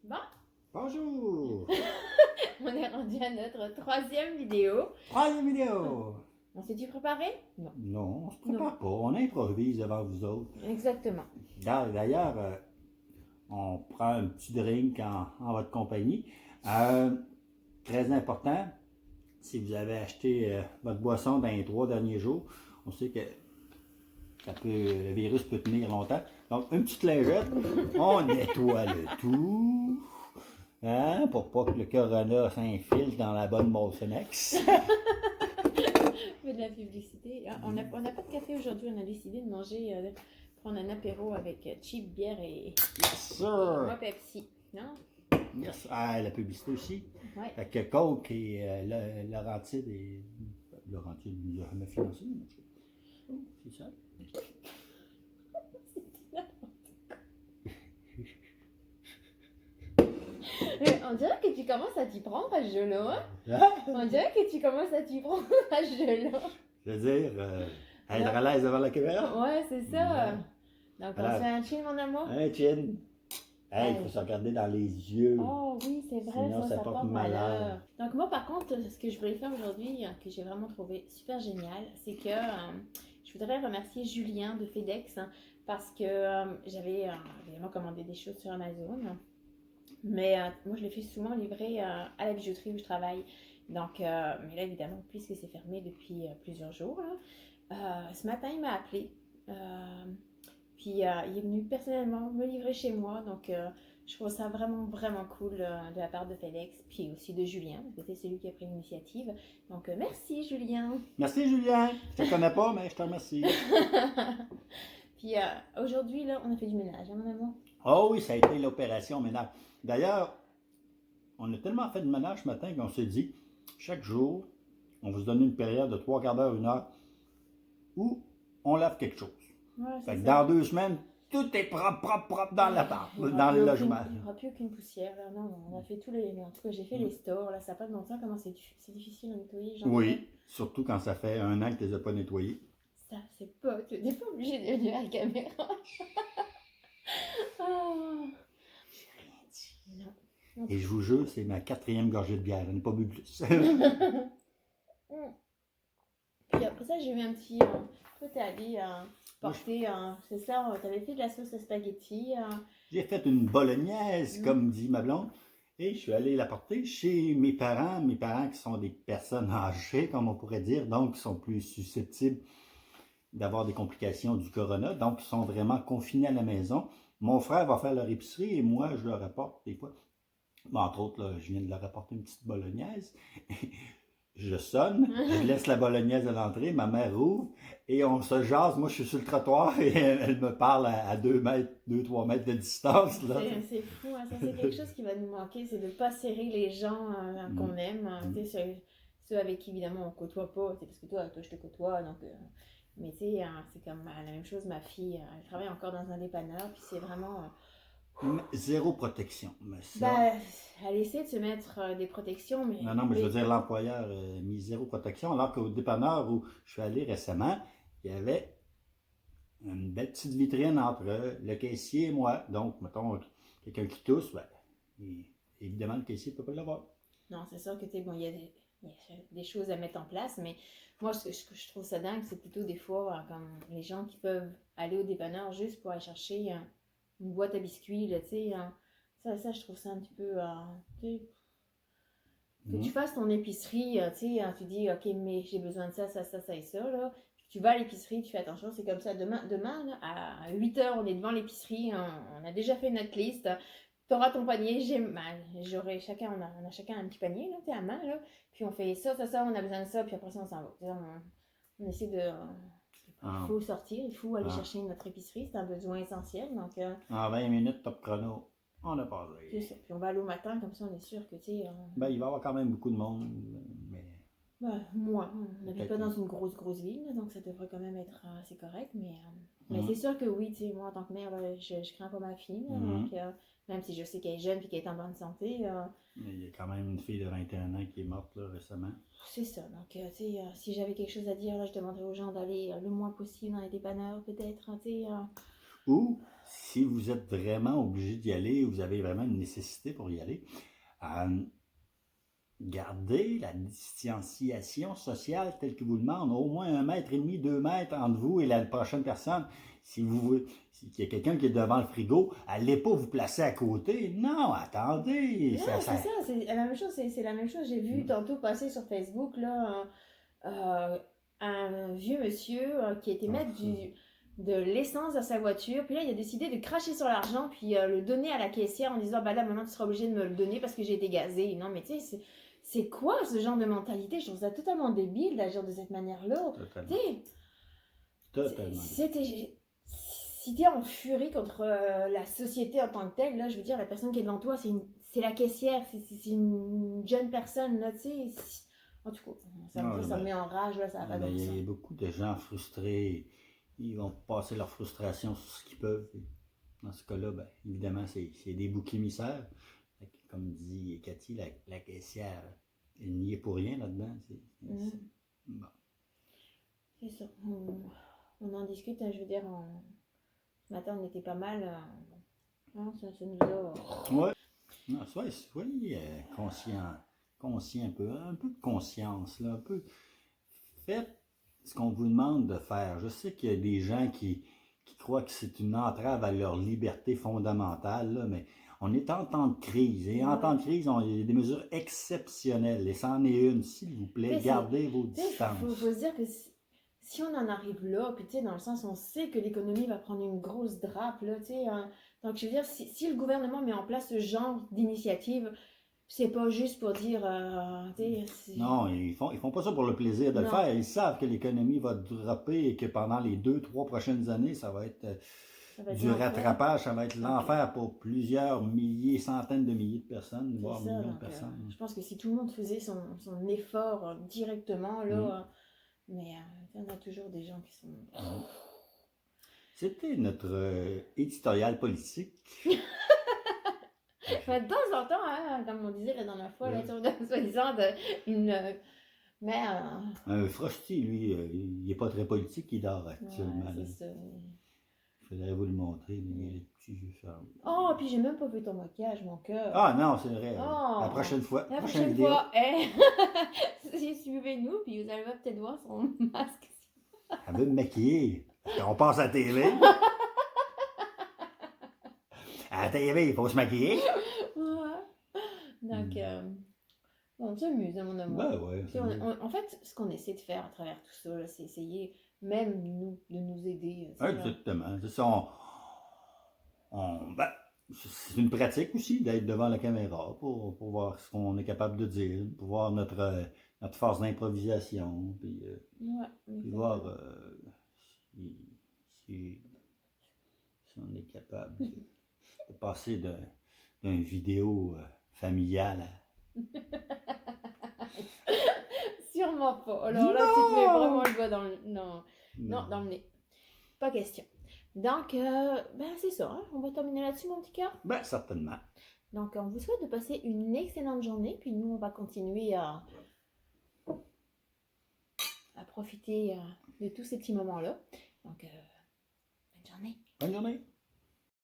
Bon, Bonjour! on est rendu à notre troisième vidéo. Troisième vidéo! On s'est-tu préparé? Non. Non, on se prépare pas, on improvise devant vous autres. Exactement. D'ailleurs, on prend un petit drink en votre compagnie. Très important, si vous avez acheté votre boisson dans les 3 derniers jours, on sait que le virus peut tenir longtemps. Donc, une petite lingette, on nettoie le tout. Hein, pour pas que le corona s'infiltre dans la bonne Molsonex. On fait de la publicité. On n'a pas de café aujourd'hui, on a décidé de manger, prendre un apéro avec cheap bière et Yes, sir! moi Pepsi. Non? Yes. Ah, la publicité aussi. Ouais. Fait que Coke et Laurentide et... Laurentide nous a jamais financé. C'est ça. On dirait que tu commences à t'y prendre à ce jeu-là. Hein? Hein? On dirait que tu commences à t'y prendre à ce jeu-là. Je veux dire, être à l'aise devant la caméra. Ouais, c'est ça. Ouais. Donc, on Alors, se fait un chill, mon amour? Hein, Chin? Hey, il faut se regarder dans les yeux. Oh oui, c'est vrai, Sinon, ça porte malheur. Donc moi, par contre, ce que je voulais faire aujourd'hui, que j'ai vraiment trouvé super génial, c'est que je voudrais remercier Julien de FedEx parce que j'avais évidemment commandé des choses sur Amazon, mais moi, je les fais souvent livrer à la bijouterie où je travaille. Donc, mais là, évidemment, puisque c'est fermé depuis plusieurs jours, là, ce matin, il m'a appelé. Puis il est venu personnellement me livrer chez moi, donc je trouve ça vraiment, vraiment cool de la part de FedEx, puis aussi de Julien, parce que c'est celui qui a pris l'initiative. Donc merci Julien! Merci Julien. Je te connais pas, mais je te remercie. Puis aujourd'hui, là, on a fait du ménage, hein, mon amour? Oh oui, ça a été l'opération ménage. D'ailleurs, on a tellement fait de ménage ce matin qu'on s'est dit, chaque jour, on va se donner une période de 3/4 d'heure, 1 heure, où on lave quelque chose. Ouais, Fait que ça. dans 2 semaines, tout est propre dans l'appart, dans le logement. Il n'y aura plus aucune poussière. Là. Non, on a fait tous les. En tout cas, j'ai fait les stores. Là, ça n'a pas de bon sens. Comment c'est difficile à nettoyer. Genre, Oui, surtout quand ça fait 1 an que tu ne les as pas nettoyés. ça, c'est pas. Tu n'es pas obligé de venir à la caméra. Oh. Non. Et je vous jure, c'est ma 4e gorgée de bière. Je n'ai pas bu plus. Puis après ça, j'ai eu un petit. Toi, t'es allé porter. C'est ça, t'avais fait de la sauce à spaghetti. J'ai fait une bolognaise, comme dit ma blonde, et je suis allé la porter chez mes parents qui sont des personnes âgées, comme on pourrait dire, donc qui sont plus susceptibles d'avoir des complications du corona, donc ils sont vraiment confinés à la maison. Mon frère va faire leur épicerie et moi, je leur apporte des fois. Bon, entre autres, là, je viens de leur apporter une petite bolognaise. Je sonne, je laisse la bolognaise à l'entrée, ma mère ouvre et on se jase. Moi, je suis sur le trottoir et elle me parle à 2-3 mètres de distance. Là. C'est fou, hein, ça c'est quelque chose qui va nous manquer, c'est de ne pas serrer les gens qu'on aime. Ceux avec qui évidemment on côtoie pas, c'est parce que toi je te côtoie. Donc, mais tu sais, c'est comme la même chose, ma fille, elle travaille encore dans un dépanneur, puis c'est vraiment. Zéro protection. Mais ça... Bah, elle essaie de se mettre des protections, mais. Non, mais je veux dire, l'employeur a mis zéro protection, alors qu'au dépanneur où je suis allé récemment, il y avait une belle petite vitrine entre le caissier et moi. Donc, mettons, quelqu'un qui tousse, ben, évidemment, le caissier ne peut pas l'avoir. Non, c'est sûr que tu sais, bon, il y a des choses à mettre en place, mais moi, ce que je trouve ça dingue, c'est plutôt des fois comme les gens qui peuvent aller au dépanneur juste pour aller chercher une boîte à biscuits, là, tu sais. Ça, je trouve ça un petit peu. Que tu fasses ton épicerie, tu sais, tu dis, OK, mais j'ai besoin de ça, ça, ça, ça et ça, là. Tu vas à l'épicerie, tu fais attention, c'est comme ça. Demain là, à 8h, on est devant l'épicerie, on a déjà fait notre liste. Tu auras ton panier, j'aurai chacun, on a chacun un petit panier, là, tu sais, à main, là. Puis on fait ça, ça, ça, on a besoin de ça, puis après ça, on s'en va. On essaie de. Il faut sortir, il faut aller chercher notre épicerie, c'est un besoin essentiel. Donc, en 20 minutes, top chrono, on a passé. C'est ça. Puis on va aller au matin, comme ça, on est sûr que, tu sais. Ben, il va y avoir quand même beaucoup de monde, mais. Moi, on n'habite pas dans une grosse ville, là, donc ça devrait quand même être assez correct. Mais c'est sûr que oui, tu sais, moi en tant que mère, là, je crains pas ma fille. Là, donc, même si je sais qu'elle est jeune et qu'elle est en bonne santé. Mais il y a quand même une fille de 21 ans qui est morte là, récemment. C'est ça. Donc, tu sais, si j'avais quelque chose à dire, là, je demanderais aux gens d'aller le moins possible dans les dépanneurs, peut-être. Tu sais. Ou, si vous êtes vraiment obligé d'y aller, vous avez vraiment une nécessité pour y aller, gardez la distanciation sociale telle que vous demande, au moins 1,5 m, 2 mètres entre vous et la prochaine personne. S'il y a quelqu'un qui est devant le frigo, allez pas vous placer à côté. Non, attendez. Non, c'est ça, c'est la même chose. C'est la même chose. J'ai vu tantôt passer sur Facebook là, un vieux monsieur qui était mettre de l'essence à sa voiture. Puis là, il a décidé de cracher sur l'argent puis le donner à la caissière en disant bah là maintenant tu seras obligé de me le donner parce que j'ai été gazé. Non, mais tu sais, c'est quoi ce genre de mentalité? Je trouve ça totalement débile d'agir de cette manière-là. Totalement. Si t'es en furie contre la société en tant que telle, là, je veux dire, la personne qui est devant toi, c'est la caissière, c'est une jeune personne, là, tu sais. En tout cas, ça me met en rage, là, ça va pas dans ça. Il y a beaucoup de gens frustrés, ils vont passer leur frustration sur ce qu'ils peuvent. Dans ce cas-là, ben, évidemment, c'est des boucs émissaires. Comme dit Cathy, la caissière, elle n'y est pour rien là-dedans. Bon. C'est ça. On en discute, je veux dire, ce matin, on était pas mal. Ça nous a. Ouais. Non, soyez conscient un peu de conscience, là, un peu. Faites ce qu'on vous demande de faire. Je sais qu'il y a des gens qui croient que c'est une entrave à leur liberté fondamentale, là, mais on est en temps de crise. Et en temps de crise, il y a des mesures exceptionnelles. Et c'en est une, s'il vous plaît, gardez vos distances. Il faut se dire que si on en arrive là, puis tu sais, dans le sens, on sait que l'économie va prendre une grosse drape, là, tu sais. Donc, je veux dire, si le gouvernement met en place ce genre d'initiative, c'est pas juste pour dire, non, ils font pas ça pour le plaisir de le faire. Ils savent que l'économie va dropper et que pendant les 2-3 prochaines années, ça va être du rattrapage, ça va être l'enfer pour plusieurs milliers, centaines de milliers de personnes, voire millions de personnes. Je pense que si tout le monde faisait son effort directement, là, mais il y en a toujours des gens qui sont... C'était notre éditorial politique. De temps en temps, hein, comme on disait la dernière fois, là, soi-disant mais... Frosty, lui, il n'est pas très politique, il dort actuellement. Ouais, c'est ça. Il faudrait vous le montrer, mais il a les petits yeux fermés. Oh, puis j'ai même pas vu ton maquillage, mon cœur. Ah non, c'est vrai. La prochaine fois. La prochaine fois, suivez-nous, puis vous allez peut-être voir son masque. Elle veut me maquiller. On passe à la TV. À la TV, il faut se maquiller. Donc, on s'amuse, mon amour. En fait, ce qu'on essaie de faire à travers tout ça, c'est essayer, même nous, de nous aider. Exactement. C'est ça. C'est une pratique aussi d'être devant la caméra pour voir ce qu'on est capable de dire, pour voir notre force d'improvisation, puis voir si on est capable de passer d'une vidéo familiale Sûrement pas. Alors là, tu te mets vraiment le doigt dans le... Non, dans le nez. Pas question. Donc, c'est ça. Hein? On va terminer là-dessus, mon petit cœur? Certainement. Donc, on vous souhaite de passer une excellente journée. Puis nous, on va continuer à profiter de tous ces petits moments-là. Donc, bonne journée. Bonne journée.